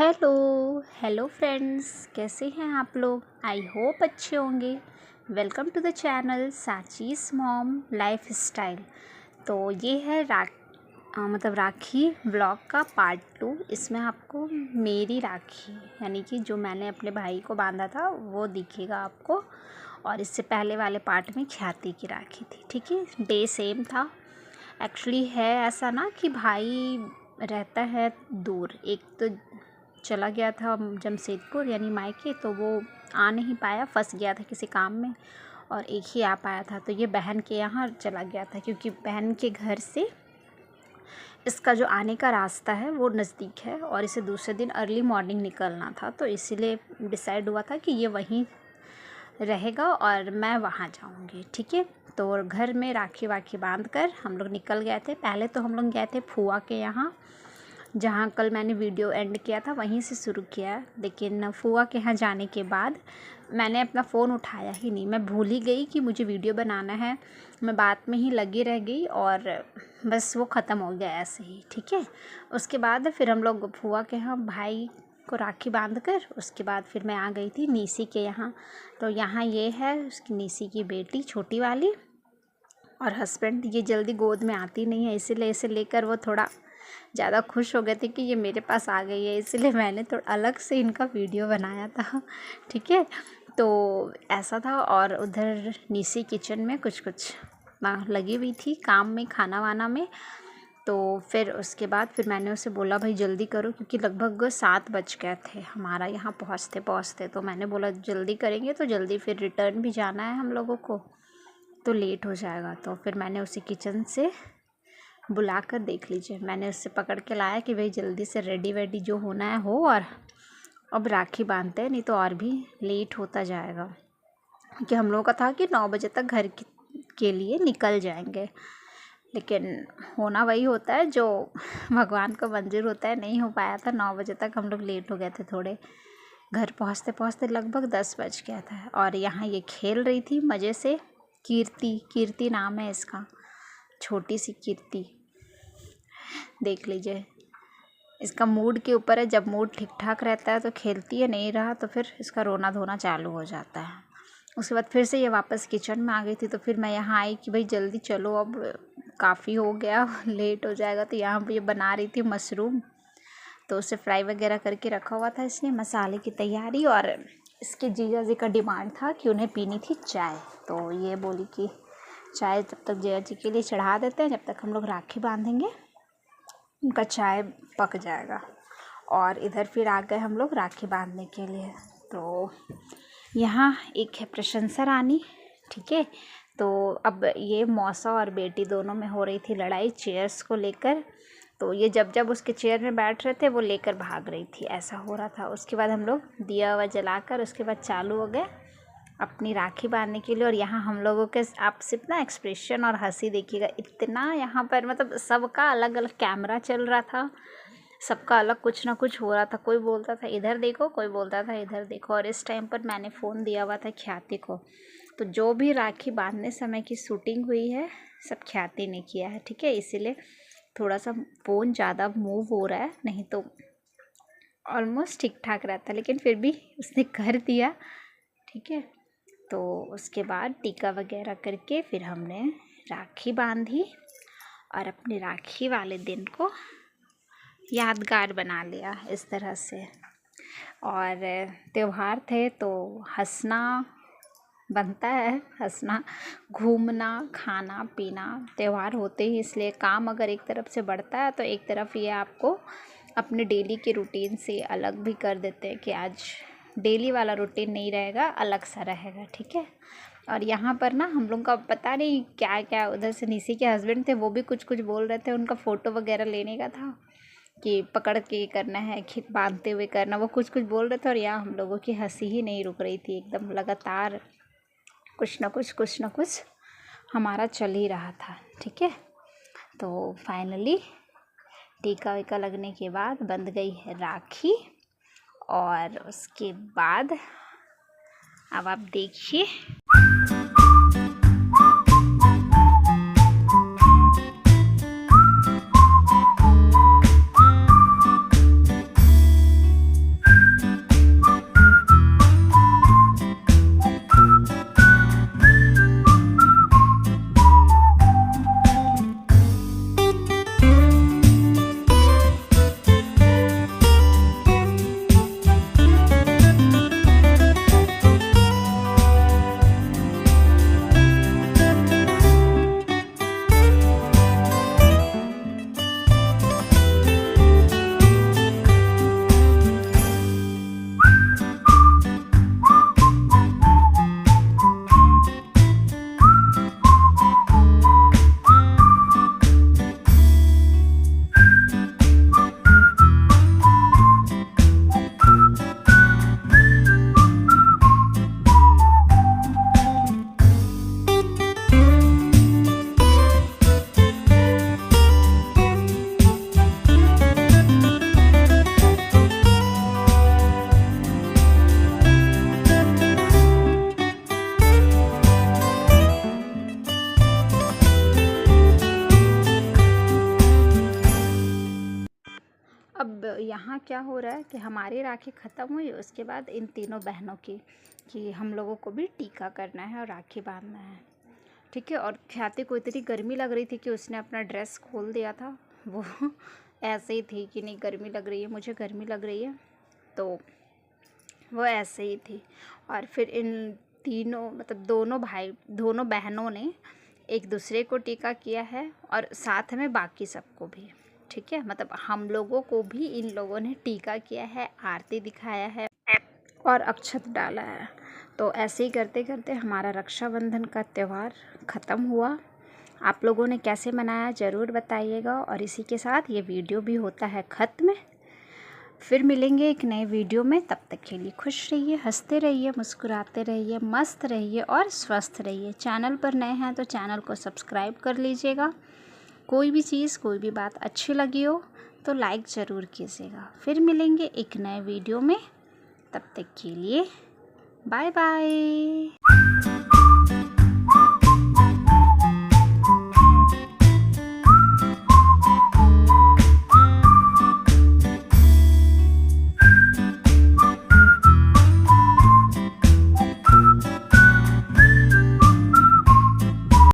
Hello hello friends, कैसे हैं आप लोग। आई होप अच्छे होंगे। Welcome to the channel Sachi's mom lifestyle. तो ये है राखी व्लॉग का पार्ट 2। इसमें आपको मेरी राखी यानी कि जो मैंने अपने भाई को बांधा था वो दिखेगा आपको, और इससे पहले वाले पार्ट में ख्याति की राखी थी। ठीक है, डे सेम था। एक्चुअली है ऐसा ना कि भाई रहता है दूर, एक तो चला गया था जमशेदपुर यानी मायके, तो वो आ नहीं पाया, फंस गया था किसी काम में, और एक ही आ पाया था। तो ये बहन के यहाँ चला गया था क्योंकि बहन के घर से इसका जो आने का रास्ता है वो नज़दीक है और इसे दूसरे दिन अर्ली मॉर्निंग निकलना था। तो इसीलिए डिसाइड हुआ था कि ये वहीं रहेगा और मैं वहाँ जाऊँगी। ठीक है, तो घर में राखी वाखी बांध कर हम लोग निकल गए थे। पहले तो हम लोग गए थे फूआ के यहाँ, जहाँ कल मैंने वीडियो एंड किया था वहीं से शुरू किया। लेकिन फूआ के यहाँ जाने के बाद मैंने अपना फ़ोन उठाया ही नहीं। मैं भूल ही गई कि मुझे वीडियो बनाना है, मैं बात में ही लगी रह गई और बस वो ख़त्म हो गया ऐसे ही। ठीक है, उसके बाद फिर हम लोग फूआ के यहाँ भाई को राखी बांध कर उसके बाद फिर मैं आ गई थी नीसी के यहाँ। तो यहाँ ये है उसकी नीसी की बेटी छोटी वाली, और हस्बैंड ये जल्दी गोद में आती नहीं है, इसीलिए इसे लेकर वो थोड़ा ज़्यादा खुश हो गए थे कि ये मेरे पास आ गई है, इसलिए मैंने थोड़ा अलग से इनका वीडियो बनाया था। ठीक है, तो ऐसा था। और उधर नीसी किचन में कुछ लगी हुई थी काम में, खाना वाना में। तो फिर उसके बाद फिर मैंने उसे बोला भाई जल्दी करो, क्योंकि लगभग 7 बज गए थे हमारा यहाँ पहुँचते। तो मैंने बोला जल्दी करेंगे तो जल्दी फिर रिटर्न भी जाना है हम लोगों को, तो लेट हो जाएगा। तो फिर मैंने उसे किचन से बुला कर, देख लीजिए, मैंने उससे पकड़ के लाया कि भाई जल्दी से रेडी वेडी जो होना है हो, और अब राखी बांधते हैं, नहीं तो और भी लेट होता जाएगा। क्योंकि हम लोगों का था कि 9 बजे तक घर के लिए निकल जाएंगे, लेकिन होना वही होता है जो भगवान को मंजूर होता है। नहीं हो पाया था, 9 बजे तक हम लोग लेट हो गए थे थोड़े। घर पहुँचते लगभग 10 बज गया था। और यहाँ ये खेल रही थी मज़े से, कीर्ति नाम है इसका, छोटी सी कीर्ति, देख लीजिए। इसका मूड के ऊपर है, जब मूड ठीक ठाक रहता है तो खेलती है, नहीं रहा तो फिर इसका रोना धोना चालू हो जाता है। उसके बाद फिर से ये वापस किचन में आ गई थी। तो फिर मैं यहाँ आई कि भाई जल्दी चलो, अब काफ़ी हो गया, लेट हो जाएगा। तो यहाँ ये बना रही थी मशरूम, तो उसे फ्राई वगैरह करके रखा हुआ था इसने, मसाले की तैयारी। और इसके जीजा जी का डिमांड था कि उन्हें पीनी थी चाय, तो ये बोली कि चाय जब तक जीजा जी के लिए चढ़ा देते हैं, जब तक हम लोग राखी बांधेंगे उनका चाय पक जाएगा। और इधर फिर आ गए हम लोग राखी बांधने के लिए। तो यहाँ एक है प्रशंसा रानी। ठीक है, तो अब ये मौसा और बेटी दोनों में हो रही थी लड़ाई चेयर्स को लेकर। तो ये जब उसके चेयर में बैठ रहे थे वो लेकर भाग रही थी, ऐसा हो रहा था। उसके बाद हम लोग दिया हुआ जलाकर उसके बाद चालू हो गए अपनी राखी बांधने के लिए। और यहाँ हम लोगों के आप सिर्फ ना एक्सप्रेशन और हंसी देखिएगा, इतना यहाँ पर मतलब सबका अलग अलग कैमरा चल रहा था, सबका अलग कुछ ना कुछ हो रहा था। कोई बोलता था इधर देखो, कोई बोलता था इधर देखो। और इस टाइम पर मैंने फ़ोन दिया हुआ था ख्याति को, तो जो भी राखी बांधने समय की शूटिंग हुई है सब ख्याति ने किया है। ठीक है, इसीलिए थोड़ा सा फ़ोन ज़्यादा मूव हो रहा है, नहीं तो ऑलमोस्ट ठीक ठाक रहता, लेकिन फिर भी उसने कर दिया। ठीक है, तो उसके बाद टीका वगैरह करके फिर हमने राखी बांधी और अपने राखी वाले दिन को यादगार बना लिया इस तरह से। और त्यौहार थे तो हंसना बनता है, हंसना, घूमना, खाना पीना, त्यौहार होते ही इसलिए काम अगर एक तरफ से बढ़ता है तो एक तरफ ये आपको अपने डेली के रूटीन से अलग भी कर देते हैं कि आज डेली वाला रूटीन नहीं रहेगा, अलग सा रहेगा। ठीक है, और यहाँ पर ना हम लोग का पता नहीं क्या क्या, उधर से नीसी के हस्बैंड थे वो भी कुछ बोल रहे थे, उनका फ़ोटो वगैरह लेने का था कि पकड़ के करना है, खित बांधते हुए करना, वो कुछ बोल रहे थे। और यहाँ हम लोगों की हंसी ही नहीं रुक रही थी, एकदम लगातार कुछ ना कुछ हमारा चल ही रहा था। ठीक है, तो फाइनली टीका वीका लगने के बाद बंध गई है राखी। और उसके बाद अब आप देखिए यहाँ क्या हो रहा है कि हमारी राखी ख़त्म हुई, उसके बाद इन तीनों बहनों की कि हम लोगों को भी टीका करना है और राखी बांधना है, ठीक है। और ख्याति को इतनी गर्मी लग रही थी कि उसने अपना ड्रेस खोल दिया था। वो ऐसे ही थी कि नहीं गर्मी लग रही है, मुझे गर्मी लग रही है, तो वो ऐसे ही थी। और फिर इन तीनों मतलब दोनों बहनों ने एक दूसरे को टीका किया है और साथ में बाकी सबको भी, ठीक है। मतलब हम लोगों को भी इन लोगों ने टीका किया है, आरती दिखाया है और अक्षत डाला है। तो ऐसे ही करते करते हमारा रक्षाबंधन का त्यौहार ख़त्म हुआ। आप लोगों ने कैसे मनाया ज़रूर बताइएगा। और इसी के साथ ये वीडियो भी होता है ख़त्म। फिर मिलेंगे एक नए वीडियो में, तब तक के लिए खुश रहिए, हंसते रहिए, मुस्कुराते रहिए, मस्त रहिए और स्वस्थ रहिए। चैनल पर नए हैं तो चैनल को सब्सक्राइब कर लीजिएगा। कोई भी चीज़ कोई भी बात अच्छी लगी हो तो लाइक ज़रूर कीजिएगा। फिर मिलेंगे एक नए वीडियो में, तब तक के लिए बाय बाय।